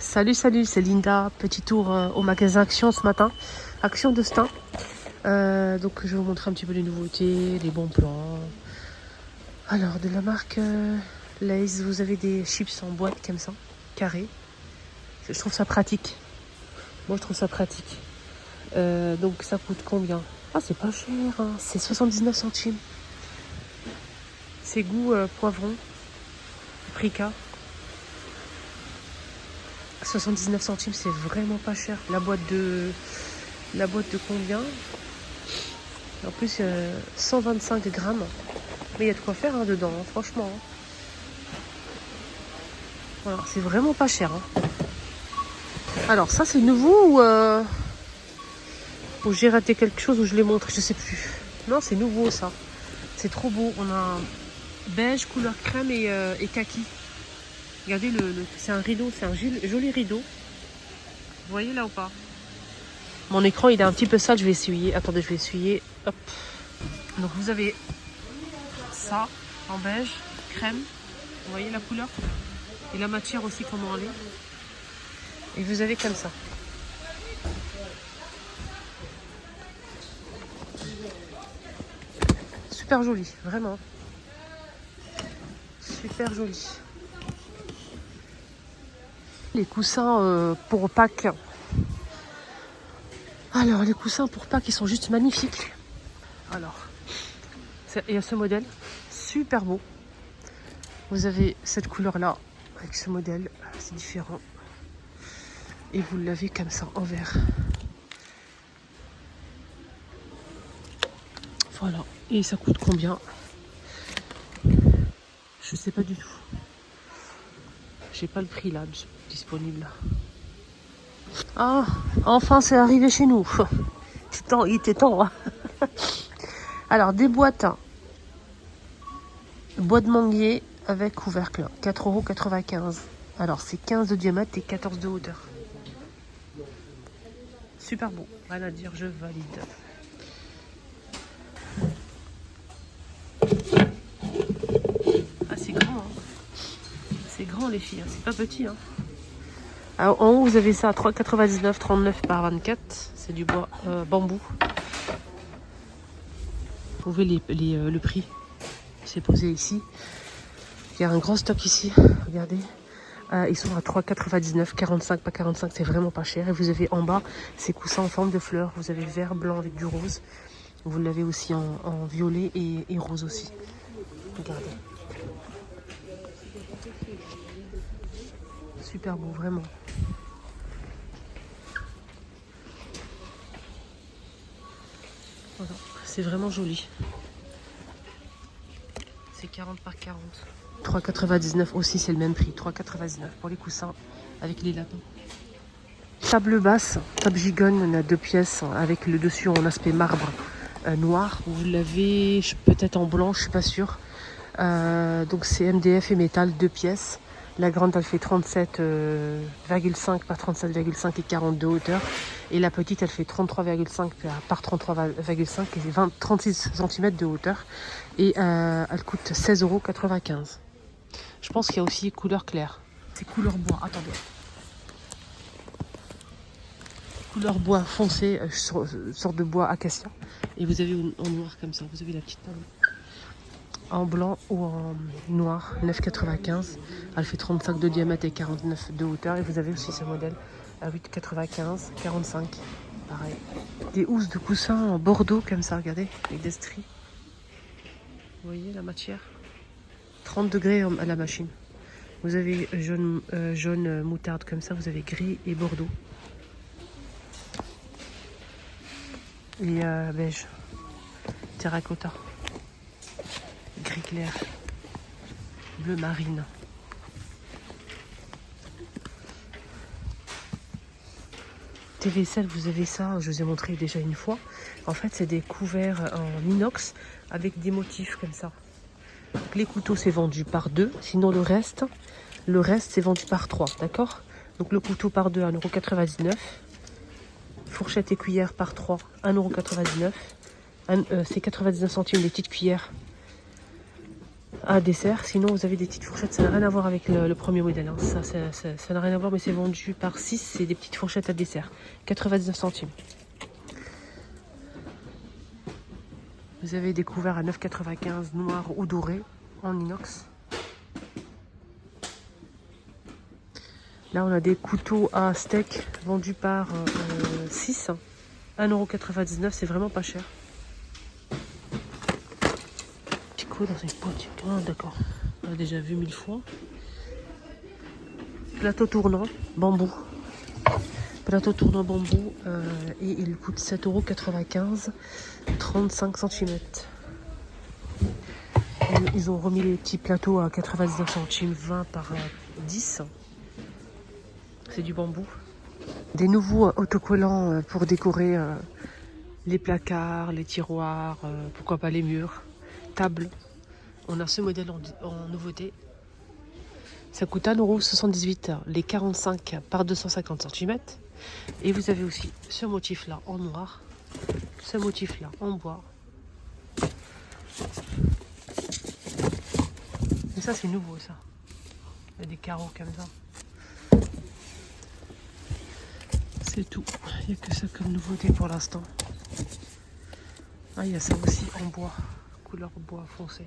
Salut, c'est Linda. Petit tour au magasin Action ce matin. Action de Stein. Donc je vais vous montrer un petit peu les nouveautés, les bons plans. Alors de la marque Lay's, vous avez des chips en boîte comme ça, carré. Je trouve ça pratique. Moi je trouve ça pratique. Donc ça coûte combien? Ah c'est pas cher, hein. C'est 79 centimes. C'est goût poivron, paprika. 79 centimes, c'est vraiment pas cher. La boîte de combien? En plus, 125 grammes. Mais il y a de quoi faire dedans, hein, franchement. Hein. Voilà, c'est vraiment pas cher. Hein. Alors, ça, c'est nouveau ou j'ai raté quelque chose ou je l'ai montré, je sais plus. Non, c'est nouveau, ça. C'est trop beau. On a un beige, couleur crème et kaki. Regardez, c'est un rideau, c'est un joli rideau. Vous voyez là ou pas? Mon écran, il est un petit peu sale, je vais essuyer. Attendez, je vais essuyer. Hop. Donc, vous avez ça en beige, crème. Vous voyez la couleur? Et la matière aussi, comment elle est. Et vous avez comme ça. Super joli, vraiment. Super joli. Les coussins pour Pâques. Alors, les coussins pour Pâques, ils sont juste magnifiques. Alors, il y a ce modèle, super beau. Vous avez cette couleur-là, avec ce modèle, c'est différent. Et vous l'avez comme ça, en vert. Voilà. Et ça coûte combien? Je sais pas du tout. J'ai pas le prix là, disponible. Ah, enfin c'est arrivé chez nous. Il était temps. Hein. Alors, des boîtes. Bois de manguier avec couvercle, 4,95 €. Alors, c'est 15 de diamètre et 14 de hauteur. Super beau. Rien à dire, je valide. Ah, c'est grand. Hein. C'est grand, les filles. Hein. C'est pas petit. Hein. Alors, en haut, vous avez ça à 3,99 €, 39 par 24. C'est du bois bambou. Vous pouvez le prix. C'est posé ici. Il y a un grand stock ici. Regardez. Ils sont à 3,99 €, 45 par 45, c'est vraiment pas cher. Et vous avez en bas ces coussins en forme de fleurs. Vous avez vert, blanc avec du rose. Vous l'avez aussi en violet et rose aussi. Regardez. Super beau, vraiment. Voilà. C'est vraiment joli. C'est 40 par 40. 3,99 € aussi, c'est le même prix. 3,99 € pour les coussins avec les lapins. Table basse, table gigogne, on a 2 pièces avec le dessus en aspect marbre noir. Vous l'avez peut-être en blanc, je suis pas sûre. Donc c'est MDF et métal, 2 pièces. La grande, elle fait 37,5 par 37,5 et 40 de hauteur. Et la petite, elle fait 33,5 par 33,5 et 36 cm de hauteur. Et elle coûte 16,95 €. Je pense qu'il y a aussi couleur claire. C'est couleur bois, attendez. Couleur bois foncé, sorte de bois acacia. Et vous avez en noir comme ça, vous avez la petite table. En blanc ou en noir, 9,95 €. Elle fait 35 de diamètre et 49 de hauteur. Et vous avez aussi ce modèle à 8,95, 45. Pareil. Des housses de coussins en bordeaux comme ça, regardez, avec des stries. Vous voyez la matière? 30 degrés à la machine. Vous avez jaune moutarde comme ça, vous avez gris et bordeaux. Et beige, terracotta, gris clair, bleu marine. TV-vaisselle, vous avez ça, je vous ai montré déjà une fois. En fait, c'est des couverts en inox avec des motifs comme ça. Donc, les couteaux, c'est vendu par 2. Sinon, le reste c'est vendu par 3. D'accord? Donc, le couteau par 2, 1,99 €. Fourchette et cuillère par 3, 1,99 €. C'est 99 centimes les petites cuillères. à dessert. Sinon, vous avez des petites fourchettes. Ça n'a rien à voir avec le premier modèle. Hein. Ça n'a rien à voir, mais c'est vendu par 6. C'est des petites fourchettes à dessert. 99 centimes. Vous avez des couverts à 9,95 noir ou doré en inox. Là, on a des couteaux à steak vendus par 6. 1,99 €. C'est vraiment pas cher. Dans une pointe. Ah, d'accord. On a déjà vu 1000 fois. Plateau tournant, bambou. Plateau tournant bambou. Et il coûte 7,95 €, 35 cm. Ils ont remis les petits plateaux à 99 centimes, 20 par 10. C'est du bambou. Des nouveaux autocollants pour décorer les placards, les tiroirs, pourquoi pas les murs, tables. On a ce modèle en nouveauté. Ça coûte 1,78 € les 45 par 250 cm. Et vous avez aussi ce motif-là en noir, ce motif-là en bois. Et ça, c'est nouveau, ça. Il y a des carreaux comme ça. C'est tout. Il n'y a que ça comme nouveauté pour l'instant. Ah, il y a ça aussi en bois, couleur bois foncé.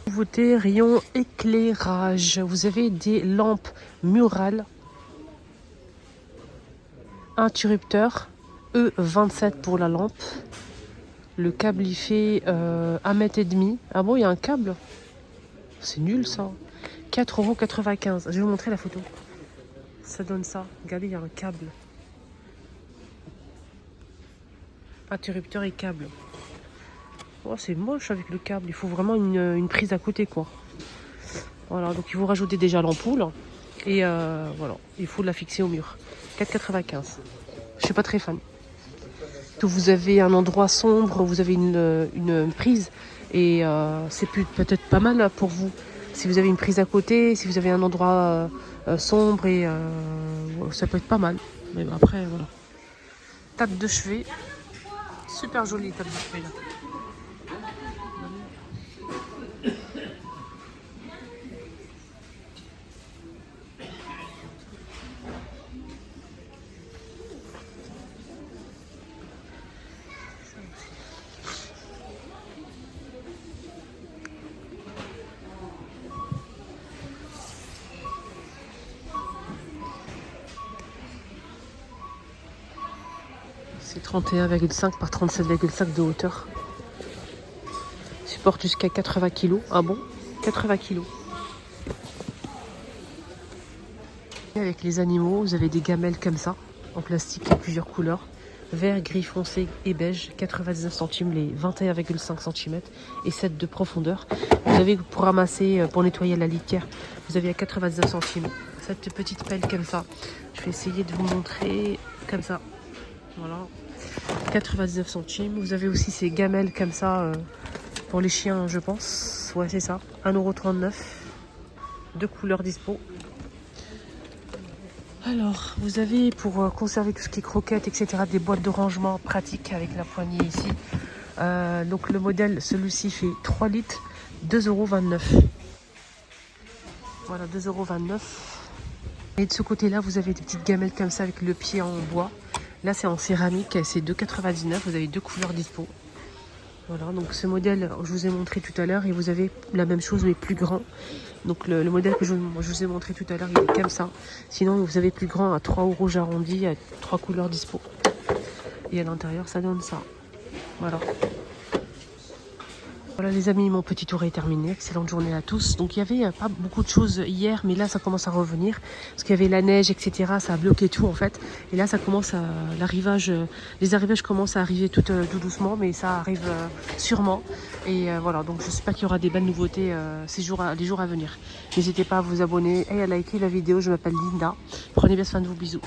Nouveauté, rayon éclairage. Vous avez des lampes murales. Interrupteur E27 pour la lampe. Le câble il fait 1,5 m. Ah bon, il y a un câble? C'est nul ça. 4,95 €. Je vais vous montrer la photo. Ça donne ça. Regardez, il y a un câble. Interrupteur et câble. Oh, c'est moche avec le câble. Il faut vraiment une prise à côté, quoi. Voilà, donc il faut rajouter déjà l'ampoule. Et voilà, il faut la fixer au mur. 4,95 €. Je suis pas très fan. Vous avez un endroit sombre, vous avez une prise. Et c'est peut-être pas mal pour vous. Si vous avez une prise à côté, si vous avez un endroit sombre, et ça peut être pas mal. Mais après, voilà. Table de chevet. Super jolie table de chevet là. C'est 31,5 par 37,5 de hauteur. Supporte jusqu'à 80 kg. Ah bon? 80 kg. Avec les animaux, vous avez des gamelles comme ça, en plastique, en plusieurs couleurs. Vert, gris foncé et beige, 99 centimes les 21,5 cm et 7 de profondeur. Vous avez pour ramasser, pour nettoyer la litière, vous avez à 99 centimes. Cette petite pelle comme ça. Je vais essayer de vous montrer comme ça. Voilà. 99 centimes. Vous avez aussi ces gamelles comme ça pour les chiens, je pense. Ouais, c'est ça. 1,39 €. Deux couleurs dispo. Alors, vous avez pour conserver tout ce qui est croquettes, etc., des boîtes de rangement pratiques avec la poignée ici. Donc le modèle, celui-ci fait 3 litres, 2,29 €. Voilà, 2,29 €. Et de ce côté-là, vous avez des petites gamelles comme ça avec le pied en bois. Là, c'est en céramique, c'est 2,99 €. Vous avez deux couleurs dispo. Voilà, donc ce modèle, je vous ai montré tout à l'heure, et vous avez la même chose mais plus grand. Donc le modèle que je vous ai montré tout à l'heure, il est comme ça. Sinon, vous avez plus grand à 3 € j'arrondis, à 3 couleurs dispo. Et à l'intérieur, ça donne ça. Voilà. Voilà les amis, mon petit tour est terminé. Excellente journée à tous. Donc il y avait pas beaucoup de choses hier, mais là ça commence à revenir. Parce qu'il y avait la neige, etc. Ça a bloqué tout en fait. Et là ça commence à l'arrivage, les arrivages commencent à arriver tout doucement, mais ça arrive sûrement. Et voilà, donc j'espère qu'il y aura des belles nouveautés les jours à venir. N'hésitez pas à vous abonner et à liker la vidéo. Je m'appelle Linda. Prenez bien soin de vous, bisous.